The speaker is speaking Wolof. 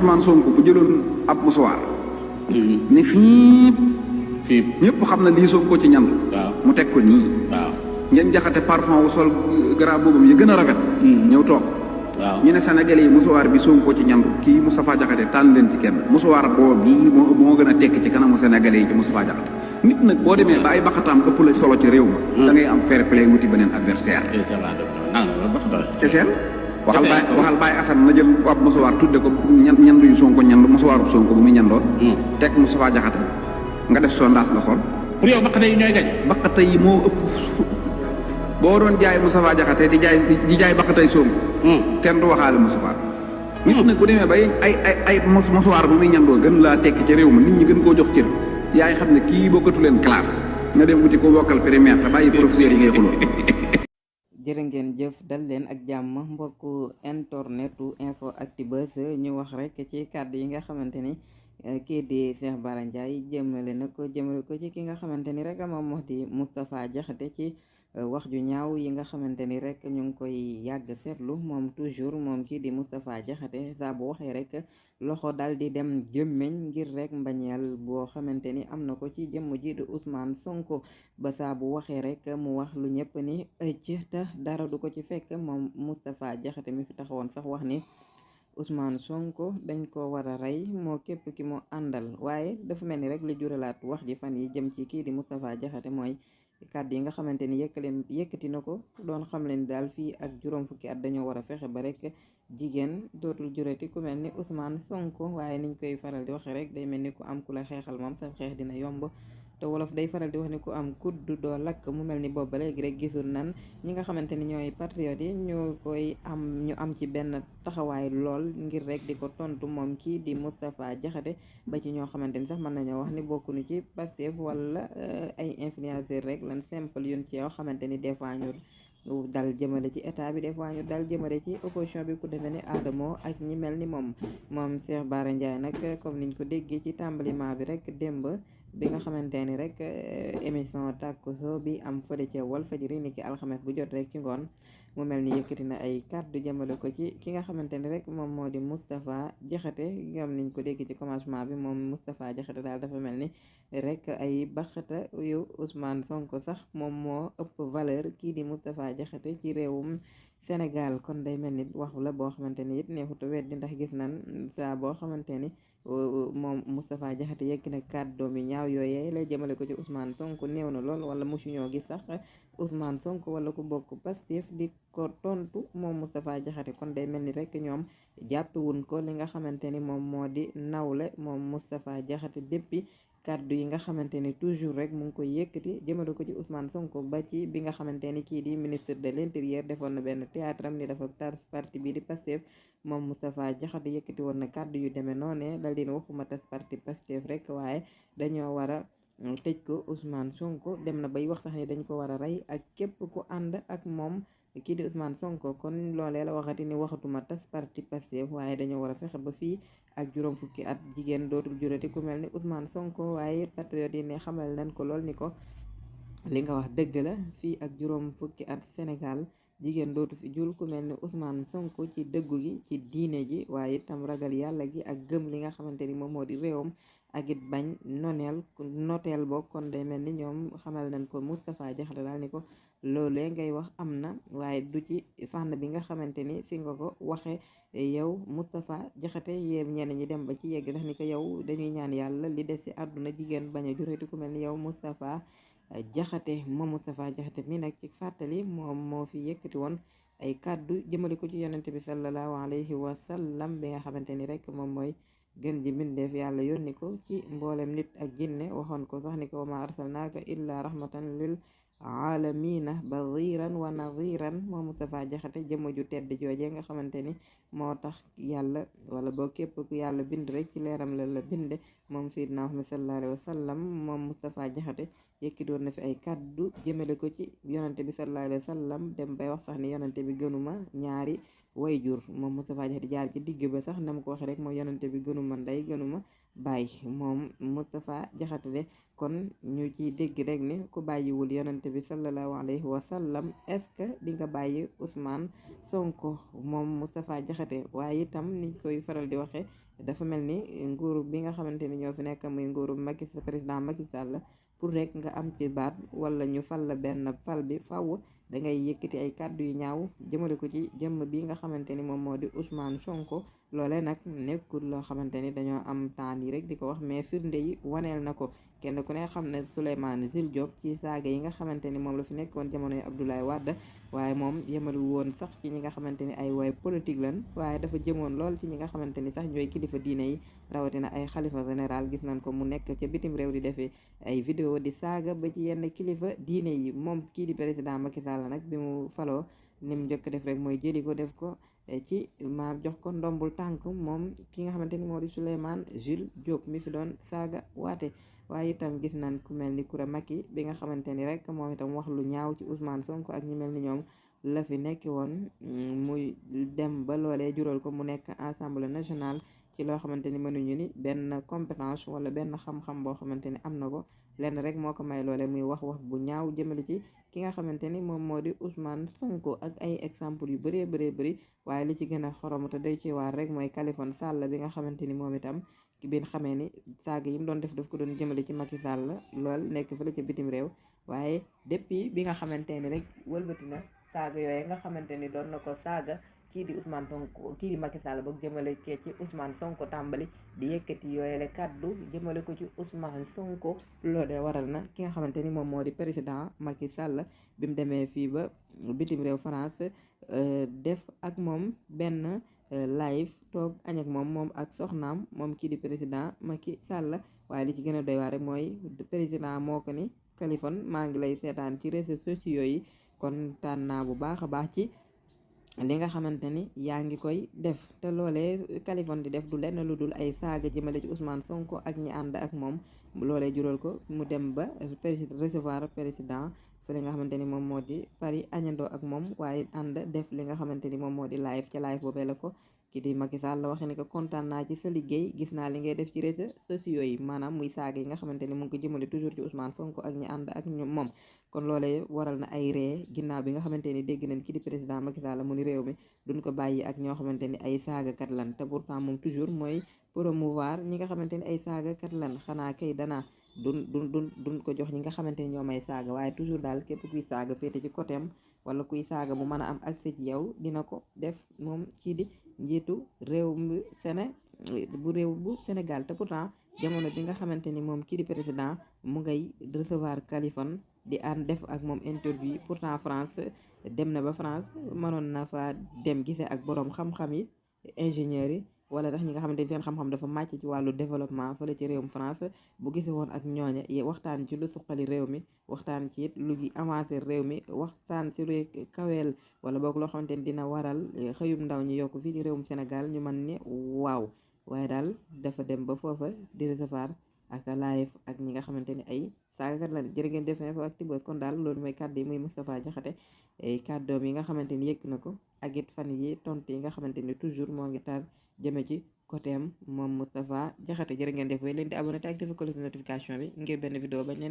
Ousmane Sonko bu jëloon ab musuwaar ne fii ñëpp xam na lii Sonko ci ñandu mu teg ko nii ngeen jaxate parfum wu sol grand boobam yi gën a rafet ñëw toog ñu ne Sénégalais yi musuwaar bi Sonko ci ñandu kii Moustapha Diakhaté tànn leen ci kenn musuwaar boobu bii moo gën a tekk ci kanamu Sénégalais yi ci Moustapha Diakhaté nit nag boo demee ba ay baxataam ëpp la solo ci réew ma da ngay am fair play wuti beneen adversaire waxal Baye Assane na jël ab musuwaar tudde ko ñandu yu Sonko ñandu musuwaaru Sonko bu muy ñandoo teg Moustapha Diakhaté nga def sondage nga xool pour yow baqate yi ñooy gañ baqate yi moo ëpp boo doon jaay Moustapha Diakhaté di jaay baqatay Sonko kenn du waxaale musuwaar nit nag bu demee bay ay musuwaar bu muy ñandoo gën laa tekki ci réew ma nit ñi gën koo jox cër yaay xam ne kii bokkatu leen classe nga dem wuti ko bokkal primaire te bàyyi professeur yi ngay xuloo jërë ngeen jëf dal leen ak jàmm mbokku internetu info Actubuzz ñu wax rek ci kàddu yi nga xamante ni kii di Cheikh Bara Ndiaye jëmale ko ci ki nga xamante ni rek moom moo di Moustapha Diakhaté ci wax ju ñaaw yi nga xamante ni rek ñu ngi koy yàgg seetlu moom toujours moom kii di Moustapha Diakhaté saa bu waxee rek loxo dal di dem jëmmeñ ngir rek mbañeel boo xamante ni am na ko ci jëmm ji di Ousmane Sonko ba saa bu waxee rek mu wax lu ñëpp ni ëcc te dara du ko ci fekk moom Moustapha Diakhaté mi fi taxawoon sax wax ni Ousmane Sonko dañ ko war a rey moo képp ki mu àndal waaye dafa mel ni rek li juralaat wax ji fan yi jëm ci kii di Moustapha Diakhaté mooy kàddu yi nga xamante ni yëkkati na ko doon xam leen daal fii ak juróom fukki at dañoo war a fexe ba rek jigéen dootul jurati ku mel ni Ousmane Sonko waaye niñ koy faral di waxe rek day mel ni ku am ku la xeexal moom sa xeex dina yomb te wolof day faral di wax ni ku am kudd doo lakk mu mel ni boobu ba léegi rek gisul nan ñi nga xamante ni ñooy patriotes yi ñu am ci benn taxawaay lool ngir rek di ko tontu moom kii di Moustapha Diakhaté ba ci ñoo xamante ni sax mën nañoo wax ni bokkuñu ci Pastef wala ay influenceurs rek lan simple yun ci yoo xamante ni des fois ñu dal jëmale ci état bi des fois ñu dal jëmale ci opposition bi ku demee ni Adamo ak ñi mel ni moom Cheikh Bara Ndiaye nag comme niñ ko déggee ci tàmbaliment bi rek démb bi nga xamante ni rek émission Takusoo bi am fële ca Walfadjri ni ki alxames bu jot rek ci ngoon mu mel ni yëkkati na ay kàddu jëmale ko ci ki nga xamante ni rek moom moo di Moustapha Diakhaté ngam niñ ko dégg ci commencement bi moom Moustapha Diakhaté daal dafa mel ni rek ay baxata yu Ousmane Sonko sax moom moo ëpp valeur kii di Moustapha Diakhaté ci réewum Sénégal kon day mel ni wax la boo xamante ni it neexuta weddi ndax gis nan saa boo xamante ni moom Moustapha Diakhaté yëkk na kàddoom yi ñaaw yooyee lay jëmale ko ci Ousmane Sonko néew na lool wala mosuñoo gis sax Ousmane Sonko wala ku bokk Pastef di ko tontu moom Moustapha Diakhaté kon day mel ni rek ñoom jàppewuñ ko li nga xamante ni moom moo di nawle moom Moustapha Diakhaté depuis kàddu yi nga xamante ni toujours rek mu ngi koy yëkkati jëmale ko ci Ousmane Sonko ba ci bi nga xamante ni kii di ministre de l'intérieur defoon na benn théâtre am ni dafa tar parti bi di Pastef moom Moustapha Diakhaté yëkkati woon na kàddu yu demee noonee dal dina waxuma tas parti Pastef rek waaye dañoo war a tëj ko Ousmane Sonko dem na bay wax sax ni dañ ko war a rey ak képp ku ànd ak moom kii di Ousmane Sonko kon loolee la waxati ni waxatuma tas parti Pastef waaye dañoo war a fexe ba fii ak juróom fukki at jigéen dootul jurati ku mel ni Ousmane Sonko waaye patriote yi ne xamal nañ ko lool ni ko li nga wax dëgg la fii ak juróom fukki at Sénégal jigéen dootu fi jul ku mel ni Ousmane Sonko ci dëggu gi ci diine ji waaye itam ragal yàlla gi ak gëm li nga xamante ni moom moo di réewam ak it bañ noteel boo kon day mel ni ñoom xamal nañ ko Moustapha Diakhaté daal ni ko loolee ngay wax am na waaye du ci fànn bi nga xamante ni fi nga ko waxe yow Moustapha Diakhaté yéen ñenn ñi dem ba ci yegg ndax ni ko yow dañuy ñaan yàlla li des ci àdduna jigéen bañ a jureti ku mel ni yow Moustapha Diakhaté moom Moustapha Diakhaté mi nag ci fàttali moom moo fi yëkkati woon ay kàddu jëmale ko ci yonente bi sallallahu alayhi wa sallam bi nga xamante ni rek moom mooy gën ji mbindeef yàlla yónni ko ci mboolem nit ak jinne waxoon ko sax ni ko wa ma arsalnaaka illa rahmatan lil aalamiina basiran wa nadiran moom Moustapha Diakhaté jëmm ju tedd joojee nga xamante ni moo tax yàlla wala boo képp ku yàlla bind rek ci leeram la binde moom Seydina Muhammad sallallahu alayhi wa sallam moom Moustapha Diakhaté yëkkati woon na fi ay kàddu jëmale ko ci yonante bi sallallahu alayhi wa sallam dem bay wax sax ni yonante bi gënuma ñaari wayjur moom Moustapha Diakhaté jaar ci digg ba sax na ma ko waxee rek moom yonante bi gënuma ndey gënuma baay moom Moustapha Diakhaté de kon ñu ci dégg rek ni ku bàyyiwul yonante bi sallallahu alayhi wa sallam est-ce que di nga bàyyi Ousmane Sonko moom Moustapha Diakhaté waaye itam niñ koy faral di waxee dafa mel ni nguuru bi nga xamante ni ñoo fi nekk muy nguuru président Macky Sall pour rek nga am ci baat wala ñu fal la benn fal bi faw dangay yëkkati ay kàddu yu ñaaw jëmale ko ci jëmm bi nga xamante ni moom moo di Ousmane Sonko. loolee nag nekkul loo xamante ni dañoo am temps yi rek di ko wax mais firnde yi waneel na ko kenn ku ne xam ne Souleymane Jules Diop ci saaga yi nga xamante ni moom la fi nekkoon jamonoy Abdoulaye Wade waaye moom yemalu woon sax ci ñi nga xamante ni ay way politique lan waaye dafa jëmoon lool ci ñi nga xamante ni sax ñooy kilifa diine yi rawatina ay xalifa général gis nañ ko mu nekk ca bitim réew di defee ay vidéo di saaga ba ci yenn kilifa diine yi moom kii di président Macky Sall nag bi mu faloo ni mu njëkk def rek mooy jëli ko def ko ci ma jox ko ndombul tànk moom ki nga xamante ni moo di Souleymane Jules Diop mi fi doon saaga waate waaye itam gis nañ ku mel ni Coura Macky bi nga xamante ni rek moom itam wax lu ñaaw ci Ousmane Sonko ak ñi mel ni ñoom la fi nekk woon muy dem ba loolee jural ko mu nekk Assemblée nationale ci loo xamante ni mënuñu ni benn compétence wala benn xam-xam boo xamante ni am na ko lenn rek moo ko may loole muy wax bu ñaaw jëmale ci ki nga xamante ni moom moo di Ousmane Sonko ak ay exemple yu bëree bëri waaye li ci gën a xorom te day ci waar rek mooy Khalifa Sall bi nga xamante ni moom itam ki biin xamee ni saaga yi mu doon def daf ko doon jëmale ci Macky Sall lool nekk fële ca bitim réew waaye depuis bi nga xamante ni rek wëlbati na saaga yooyu nga xamante ni doon na ko saaga kii di Ousmane Sonko kii di Macky Sall boog jëmale ci Ousmane Sonko tàmbali di yëkkati yooyale kàddu jëmale ko ci Ousmane Sonko loolee waral na ki nga xamante ni moom moo di président Macky Sall bi mu demee fii ba bitim réew France def ak moom benn live toog añ ak moom ak soxnaam moom kii di président Macky Sall waaye li ci gën a doy waar rek mooy président moo ko ni Khalifa maa ngi lay seetaan ci réseaux sociaux yi kon tànn naa bu baax a baax ci li nga xamante ni yaa ngi koy def te loolee Khalifa di def du lenn lu dul ay saaga jëmale ci Ousmane Sonko ak ñi ànd ak moom loolee jural ko mu dem ba recevoir président fële nga xamante ni moom moo di Paris añandoo ak moom waaye ànd def li nga xamante ni moom moo di live ca live boobee la ko ki di Macky Sall la waxee ni ko kontaan naa ci sa liggéey gis naa li ngay def ci réseaux sociaux yi maanaam muy saaga yi nga xamante ni mu ngi ko jëmale toujours ci Ousmane Sonko ak ñi ànd ak moom kon loolee waral na ay ree ginnaaw bi nga xamante ni dégg nañ ki di président Macky Sall mu ni réew mi duñ ko bàyyi ak ñoo xamante ni ay saagakat lan te pourtant moom toujours mooy promouvoir ñi nga xamante ni ay saagakat lan xanaa kay danaa duñ ko jox ñi nga xamante ni ñoo may saaga waaye toujours daal képp kuy saaga féete ci côté am wala kuy saaga mu mën a am accès ci yow dina ko def moom kii di njiitu réew bu Sénégal te pourtant jamono bi nga xamante ni moom kii di président mu ngay recevoir Khalifa di ànd def ak moom interview pourtant France dem na ba France mënoon na fa dem gisee ak boroom xam-xam yi ingénieurs yi wala tax ñi nga xamante ni seen xam-xam dafa màcc ci wàllu développement fële ci réewum France bu gisee woon ak ñooña waxtaan ci lu suqali réew mi waxtaan ci it lu gi avancé réew mi waxtaan ci luy kaweel wala boog loo xamante ni dina waral xëyum ndaw ñi yokk fii ci réewum Sénégal ñu mën ne waaw waaye daal dafa dem ba foofa di recevoir ak live ak ñi nga xamante ni ay saagakat la jërë ngeen def info Actubuzz kon daal loolu mooy kàddu yi muy Moustapha Diakhaté kàddoom yi nga xamante ni yëkk na ko ak it fan yi tontu yi nga xamante ni toujours moo ngi taal jëme ci côté am moom Moustapha Diakhaté jërë ngeen def way leen di abonné te activé cloche de notification bi ngir benn vidéo bañ leen